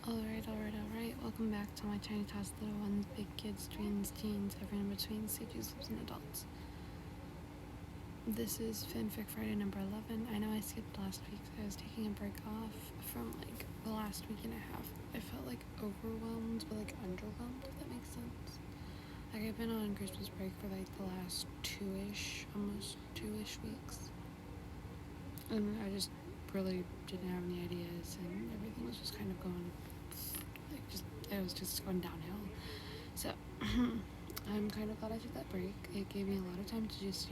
Alright. Welcome back to my tiny tots, little ones, big kids, tweens, teens, everyone in between, stages, lives, and adults. This is Fanfic Friday number 11. I know I skipped last week, so I was taking a break off from the last week and a half. I felt overwhelmed, but underwhelmed, if that makes sense. I've been on Christmas break for the last almost two-ish weeks. And I just really didn't have any ideas, and everything was just kind of going it was just going downhill. So I'm kind of glad I took that break. It gave me a lot of time to just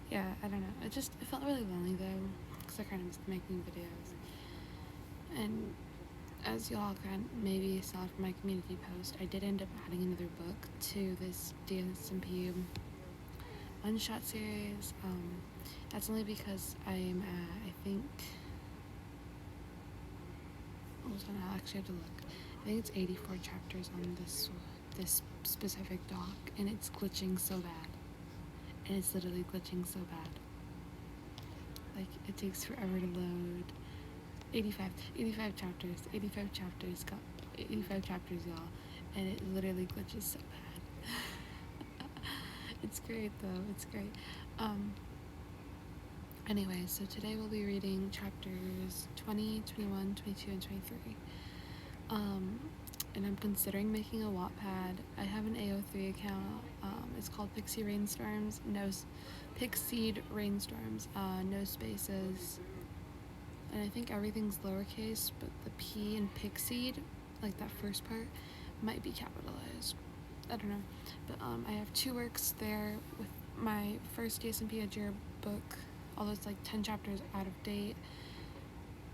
yeah, I don't know, it felt really lonely though, because I kind of missed making videos. And as y'all maybe saw from my community post, I did end up adding another book to this DSMP one-shot series. That's only because I'm at, I think, I'll actually have to look. I think it's 84 chapters on this specific doc, and it's glitching so bad. And it's literally glitching so bad. It takes forever to load. 85 chapters, 85 chapters, y'all, and it literally glitches so bad. It's great though, it's great. Anyway, so today we'll be reading chapters 20, 21, 22, and 23. And I'm considering making a Wattpad. I have an AO3 account. It's called Pixie Rainstorms. Pixied Rainstorms. No spaces. And I think everything's lowercase, but the P in Pixied, that first part, might be capitalized. I don't know. But I have 2 works there with my first DSMP Agere book, although it's 10 chapters out of date.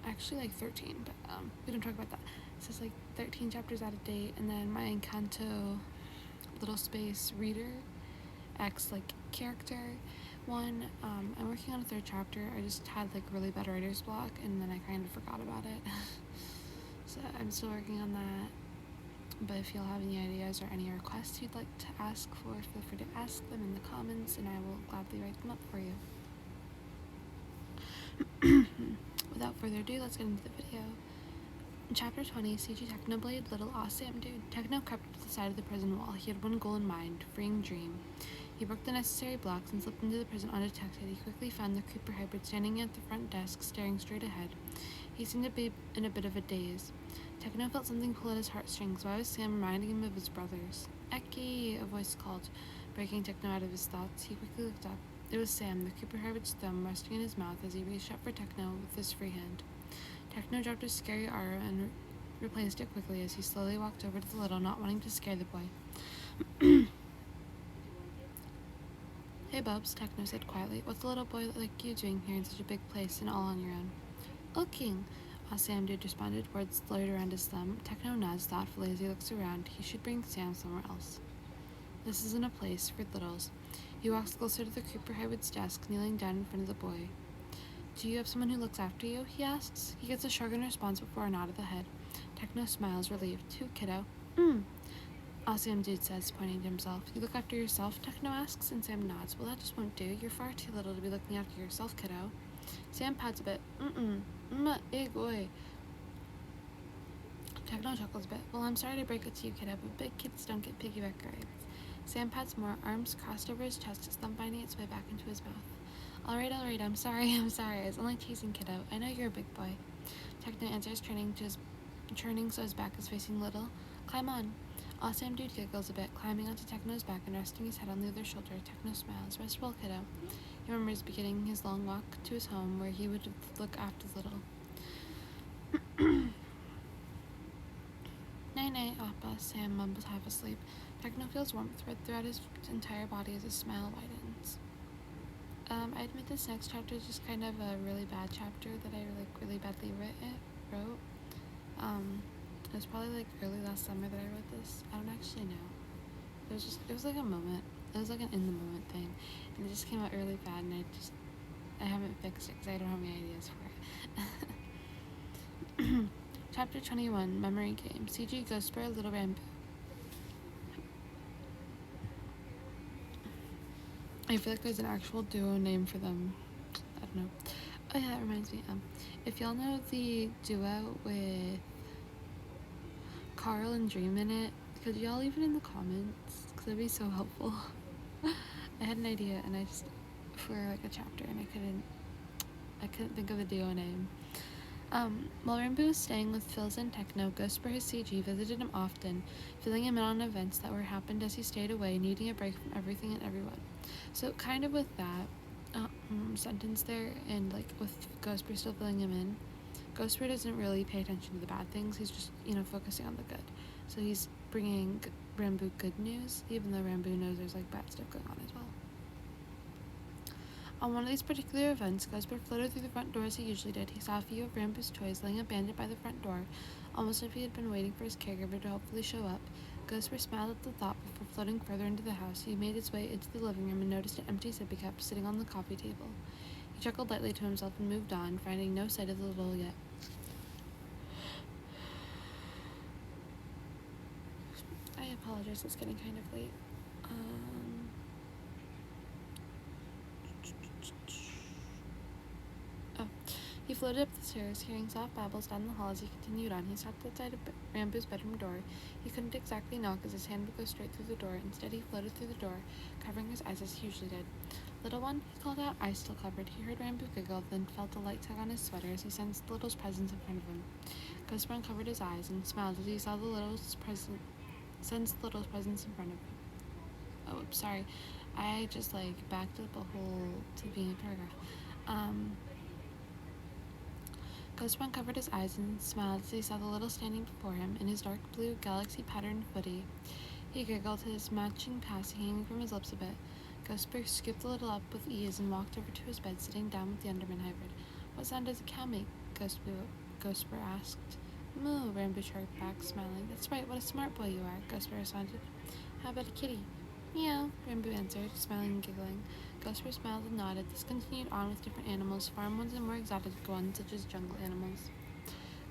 Actually 13, but we don't talk about that. It says 13 chapters out of date, and then my Encanto little space reader X character one. I'm working on a 3rd chapter. I just had really bad writer's block, and then I kind of forgot about it. So I'm still working on that. But if y'all have any ideas or any requests you'd like to ask for, feel free to ask them in the comments, and I will gladly write them up for you. Without further ado, let's get into the video. In Chapter 20, CG Technoblade, little awesome dude. Techno crept up to the side of the prison wall. He had one goal in mind, freeing Dream. He broke the necessary blocks and slipped into the prison undetected. He quickly found the Creeper Hybrid standing at the front desk, staring straight ahead. He seemed to be in a bit of a daze. Techno felt something pull at his heartstrings. Why was Sam reminding him of his brothers? Eki, a voice called, breaking Techno out of his thoughts. He quickly looked up. It was Sam, the Creeper Hybrid's thumb resting in his mouth as he reached out for Techno with his free hand. Techno dropped his scary aura and replaced it quickly as he slowly walked over to the little, not wanting to scare the boy. Hey Bubs, Techno said quietly. What's a little boy like you doing here in such a big place and all on your own? Looking, Sam Dude responded, words slurred around his thumb. Techno nods thoughtfully as he looks around. He should bring Sam somewhere else. This isn't a place for littles. He walks closer to the Creeper Hybrid's desk, kneeling down in front of the boy. Do you have someone who looks after you? He asks. He gets a shrug in response before a nod of the head. Techno smiles, relieved. Who, kiddo? Sam Dude says, pointing to himself. You look after yourself? Techno asks, and Sam nods. Well, that just won't do. You're far too little to be looking after yourself, kiddo. Sam pats a bit. Oi. Techno chuckles a bit. Well, I'm sorry to break it to you, kiddo, but big kids don't get piggyback rides. Sam pats more, arms crossed over his chest, his thumb finding its way back into his mouth. Alright, I'm sorry. I was only teasing, kiddo. I know you're a big boy. Techno answers, turning so his back is facing Little. Climb on. Sam Dude giggles a bit, climbing onto Techno's back and resting his head on the other shoulder. Techno smiles. Rest well, kiddo. He remembers beginning his long walk to his home where he would look after Little. Night-night, Appa, Sam mumbles half asleep. Techno feels warmth spread throughout his entire body as his smile widens. I admit this next chapter is just kind of a really bad chapter that I really badly wrote. It was probably early last summer that I wrote this. I don't actually know. It was a moment. It was an in the moment thing, and it just came out really bad, and I haven't fixed it because I don't have any ideas for it. Chapter 21, Memory Game. CG Ghost Bear, Little Rambo. I feel like there's an actual duo name for them. I don't know. Oh yeah, that reminds me. If y'all know the duo with Carl and Dream in it, could y'all leave it in the comments? Because that'd be so helpful. I had an idea and I just for like a chapter and I couldn't think of a duo name. While Rainbow was staying with Phil's and Techno, Ghost for his CG visited him often, filling him in on events that were happened as he stayed away, needing a break from everything and everyone. So kind of with that sentence there, and like with Ghostbur still filling him in, Ghostbur doesn't really pay attention to the bad things. He's just focusing on the good. So he's bringing Rambo good news, even though Rambo knows there's like bad stuff going on as well. On one of these particular events, Ghostbur floated through the front door as he usually did. He saw a few of Rambo's toys laying abandoned by the front door, almost as if he had been waiting for his caregiver to hopefully show up. Ghostbur smiled at the thought before floating further into the house. He made his way into the living room and noticed an empty sippy cup sitting on the coffee table. He chuckled lightly to himself and moved on, finding no sight of the little yet. I apologize, it's getting kind of late. He floated up the stairs, hearing soft babbles down the hall as he continued on. He stopped outside of Rambo's bedroom door. He couldn't exactly knock as his hand would go straight through the door. Instead, he floated through the door, covering his eyes as he usually did. "Little one," he called out, eyes still covered. He heard Rambo giggle, then felt a light tug on his sweater as he sensed the little's presence in front of him. Ghostbur uncovered his eyes and smiled as he saw the little's presence in front of him. Oh, oops, sorry. I just backed up a whole to being a paragraph. Ghostbur uncovered his eyes and smiled as he saw the little standing before him in his dark blue galaxy-patterned hoodie. He giggled, his matching passy hanging from his lips a bit. Ghostbur scooped the little up with ease and walked over to his bed, sitting down with the Enderman hybrid. "What sound does a cow make?" Ghostbur asked. "Moo," Rambo chirped back, smiling. "That's right, what a smart boy you are," Ghostbur responded. "How about a kitty?" "Meow," Rambo answered, smiling and giggling. Ghostbur smiled and nodded. This continued on with different animals, farm ones and more exotic ones, such as jungle animals.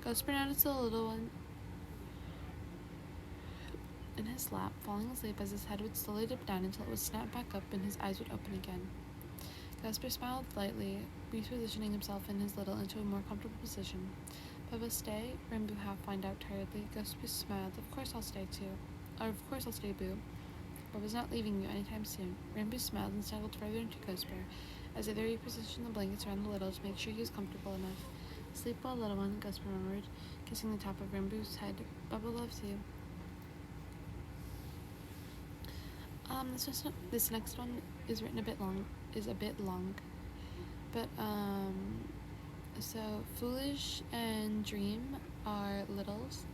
Ghostbur noticed the little one in his lap, falling asleep as his head would slowly dip down until it would snap back up and his eyes would open again. Ghostbur smiled lightly, repositioning himself and his little into a more comfortable position. "Papa, stay?" Rambo half whined out tiredly. Ghostbur smiled. "Of course I'll stay, too. Or, of course I'll stay, Boo. Baba's not leaving you anytime soon." Rambo smiled and snuggled further into Ghostbur as they repositioned the blankets around the little to make sure he was comfortable enough. "Sleep well, little one," Ghostbur murmured, kissing the top of Rambo's head. "Baba loves you." This next one is a bit long, but so Foolish and Dream are littles,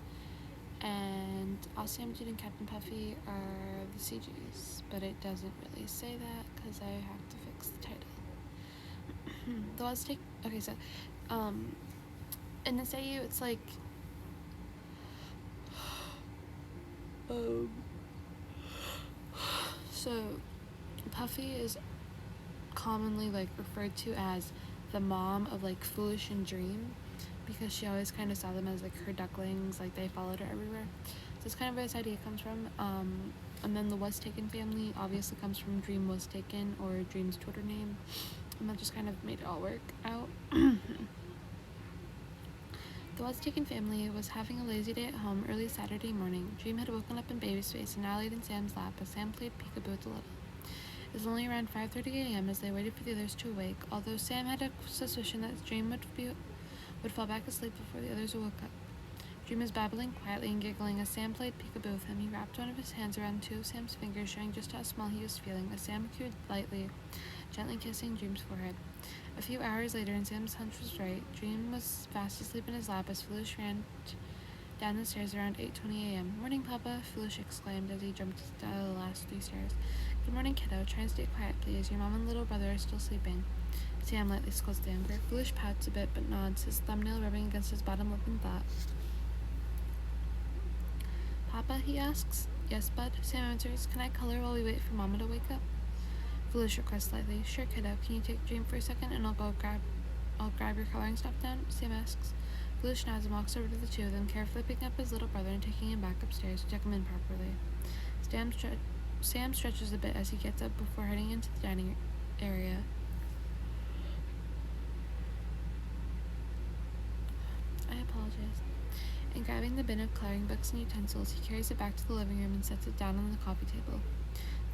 and Aussie Dude and Captain Puffy are the CGs, but it doesn't really say that because I have to fix the title. Though let's take so in this AU it's so Puffy is commonly referred to as the mom of Foolish and Dream because she always kind of saw them as her ducklings, they followed her everywhere. So that's kind of where this idea comes from. And then the Was Taken family obviously comes from Dream Was Taken, or Dream's Twitter name, and that just kind of made it all work out. The Was Taken family was having a lazy day at home early Saturday morning. Dream had woken up in baby space and now laid in Sam's lap as Sam played peekaboo with the little. It was only around 5:30 a.m. as they waited for the others to awake, although Sam had a suspicion that Dream would fall back asleep before the others woke up. Dream was babbling quietly and giggling as Sam played peekaboo with him. He wrapped one of his hands around two of Sam's fingers, showing just how small he was feeling, as Sam cooed lightly, gently kissing Dream's forehead. A few hours later, and Sam's hunch was right, Dream was fast asleep in his lap as Foolish ran down the stairs around 8:20 a.m. "Morning, Papa," Foolish exclaimed as he jumped down the last 3 stairs. "Good morning, kiddo. Try and stay quiet, please. Your mom and little brother are still sleeping." Sam lightly scolds the younger. Foolish pouts a bit but nods, his thumbnail rubbing against his bottom lip in thought. "Papa?" he asks. "Yes, bud," Sam answers. "Can I color while we wait for Mama to wake up?" Foolish requests slightly. "Sure, kiddo. Can you take Dream for a second and I'll grab your coloring stuff down?" Sam asks. Foolish nods and walks over to the two of them, carefully picking up his little brother and taking him back upstairs to tuck him in properly. Sam stretches a bit as he gets up before heading into the dining area. apologize. And grabbing the bin of coloring books and utensils, he carries it back to the living room and sets it down on the coffee table.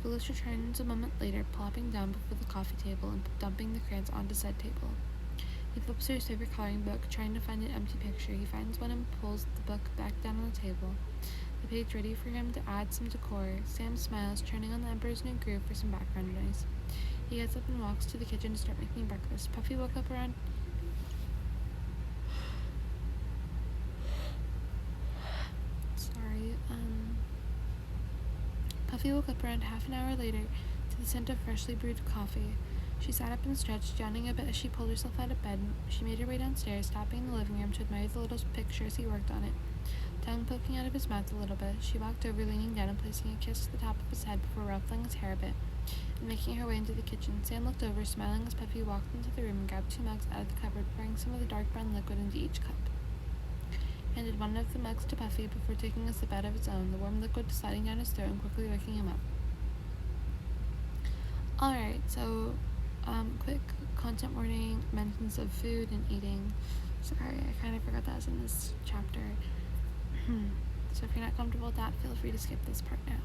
Foolish returns a moment later, plopping down before the coffee table and dumping the crayons onto said table. He flips through his favorite coloring book, trying to find an empty picture. He finds one and pulls the book back down on the table, the page ready for him to add some decor. Sam smiles, turning on the Emperor's New Groove for some background noise. He gets up and walks to the kitchen to start making breakfast. Puffy woke up around... Puffy woke up around half an hour later to the scent of freshly brewed coffee. She sat up and stretched, yawning a bit as she pulled herself out of bed. She made her way downstairs, stopping in the living room to admire the little picture as he worked on it. Tongue poking out of his mouth a little bit, she walked over, leaning down and placing a kiss to the top of his head before ruffling his hair a bit and making her way into the kitchen. Sam looked over, smiling as Puffy walked into the room and grabbed 2 mugs out of the cupboard, pouring some of the dark brown liquid into each cup. Handed one of the mugs to Puffy before taking a sip out of his own, the warm liquid sliding down his throat and quickly waking him up. Alright, so, quick content warning, mentions of food and eating. Sorry, I kind of forgot that was in this chapter. So if you're not comfortable with that, feel free to skip this part now.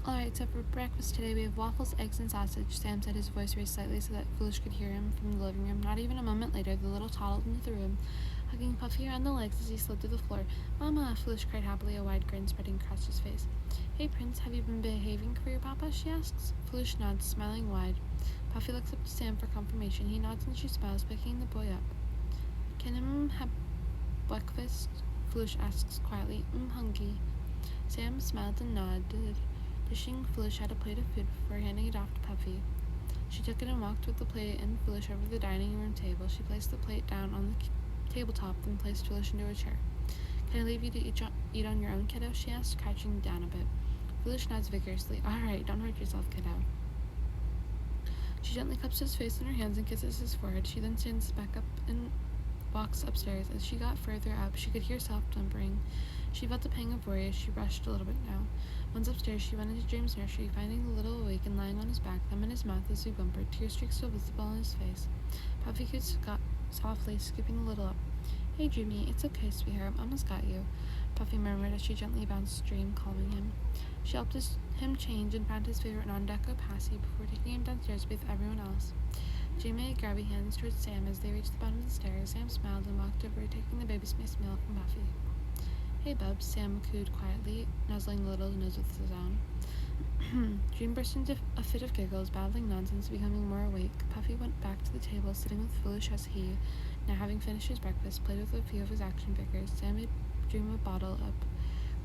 Alright, so for breakfast today we have waffles, eggs, and sausage. Sam said, his voice raised slightly so that Foolish could hear him from the living room. Not even a moment later, the little toddled into the room, hugging Puffy around the legs as he slid to the floor. Mama! Foolish cried happily, a wide grin spreading across his face. Hey, Prince, have you been behaving for your papa? She asks. Foolish nods, smiling wide. Puffy looks up to Sam for confirmation. He nods and she smiles, picking the boy up. Can have breakfast? Foolish asks quietly. Hungry. Sam smiled and nodded, dishing Foolish out a plate of food before handing it off to Puffy. She took it and walked with the plate and Foolish over the dining room table. She placed the plate down on the tabletop, then placed Foolish into a chair. Can I leave you to eat on your own, kiddo? She asked, crouching down a bit. Foolish nods vigorously. Alright, don't hurt yourself, kiddo. She gently cups his face in her hands and kisses his forehead. She then stands back up and walks upstairs. As she got further up, she could hear soft whimpering. She felt the pang of worry as she rushed a little bit now. Once upstairs, she went into James' nursery, finding the little awake and lying on his back, thumb in his mouth as he whimpered, tear streaks still visible on his face. Puffy could softly, scooping the little up. Hey, Jimmy, it's okay, sweetheart. Mama's got you, Puffy murmured as she gently bounced Dream, calming him. She helped him change and found his favorite non-deco passy before taking him downstairs with everyone else. Jane made grabby hands towards Sam as they reached the bottom of the stairs. Sam smiled and walked over, taking the baby's meal from Puffy. Hey, Bubs, Sam cooed quietly, nuzzling the little nose with his own. Dream burst into a fit of giggles, babbling nonsense, becoming more awake. Puffy went back to the table, sitting with Foolish as he, now having finished his breakfast, played with a few of his action figures. Sam made Dream a bottle up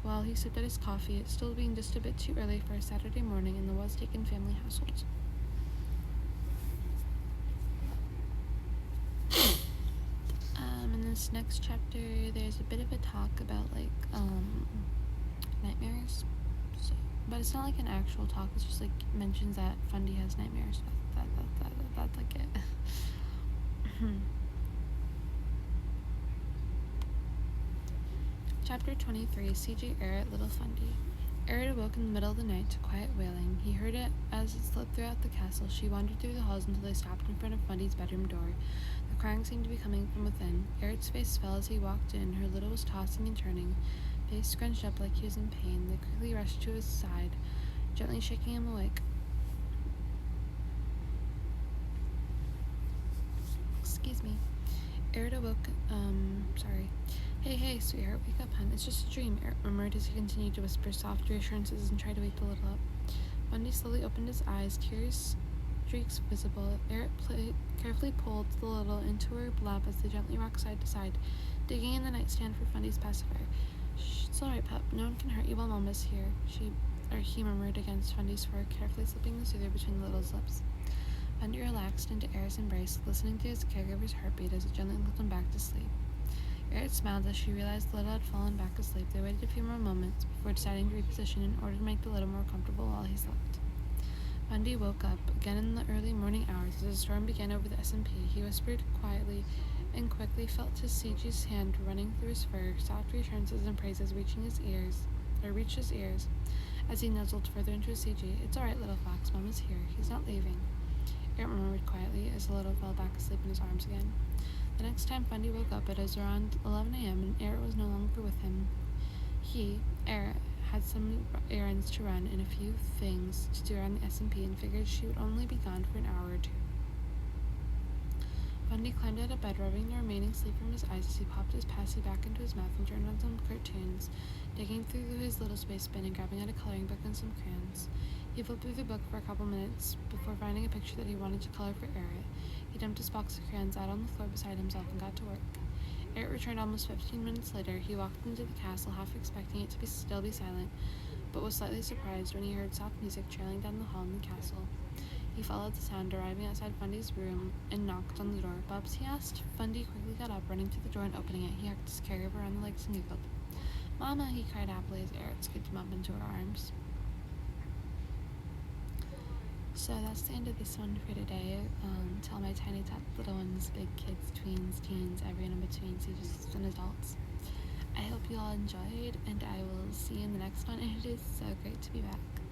while he sipped at his coffee, it still being just a bit too early for a Saturday morning in the was-taken family household. In this next chapter, there's a bit of a talk about, nightmares. So, but it's not like an actual talk, it's just, mentions that Fundy has nightmares. That's like it. Chapter 23, C.J. Arrett, Little Fundy. Arrett awoke in the middle of the night to quiet wailing. He heard it as it slipped throughout the castle. She wandered through the halls until they stopped in front of Fundy's bedroom door. The crying seemed to be coming from within. Arrett's face fell as he walked in. Her little was tossing and turning, face scrunched up like he was in pain. They quickly rushed to his side, gently shaking him awake. Excuse me. Arrett awoke, sorry. Hey, sweetheart, wake up, hun. It's just a dream, Arrett murmured as he continued to whisper soft reassurances and try to wake the little up. Fundy slowly opened his eyes, tears streaks visible. Arrett carefully pulled the little into her lap as they gently rocked side to side, digging in the nightstand for Fundy's pacifier. Shh, it's alright, pup. No one can hurt you while Mama's here, he murmured against Fundy's fur, carefully slipping the soother between the little's lips. Fundy relaxed into Arrett's embrace, listening to his caregiver's heartbeat as it gently lulled him back to sleep. Arrett smiled as she realized the little had fallen back asleep. They waited a few more moments before deciding to reposition in order to make the little more comfortable while he slept. Fundy woke up, again in the early morning hours, as a storm began over the DSMP. He whispered quietly and quickly felt his CG's hand running through his fur, soft reassurances and praises reached his ears, as he nuzzled further into his CG. It's alright, little fox, Mama's here. He's not leaving. Eret murmured quietly as the little fell back asleep in his arms again. The next time Fundy woke up, it was around 11 a.m., and Eret was no longer with him. He, Eret, had some errands to run and a few things to do around the DSMP and figured she would only be gone for an hour or two. Fundy climbed out of bed, rubbing the remaining sleep from his eyes as he popped his passy back into his mouth and turned on some cartoons, digging through his little space bin and grabbing out a coloring book and some crayons. He flipped through the book for a couple minutes before finding a picture that he wanted to color for Eret. He dumped his box of crayons out on the floor beside himself and got to work. Eret returned almost 15 minutes later. He walked into the castle, half expecting it to still be silent, but was slightly surprised when he heard soft music trailing down the hall in the castle. He followed the sound, arriving outside Fundy's room, and knocked on the door. "Bubs?" he asked. Fundy quickly got up, running to the door and opening it. He hugged his caregiver around the legs and giggled. "Mama," he cried happily as Eret scooped him up into her arms. So that's the end of this one for today. To all my tiny tot little ones, big kids, tweens, teens, everyone in between, seniors and adults. I hope you all enjoyed, and I will see you in the next one, and it is so great to be back.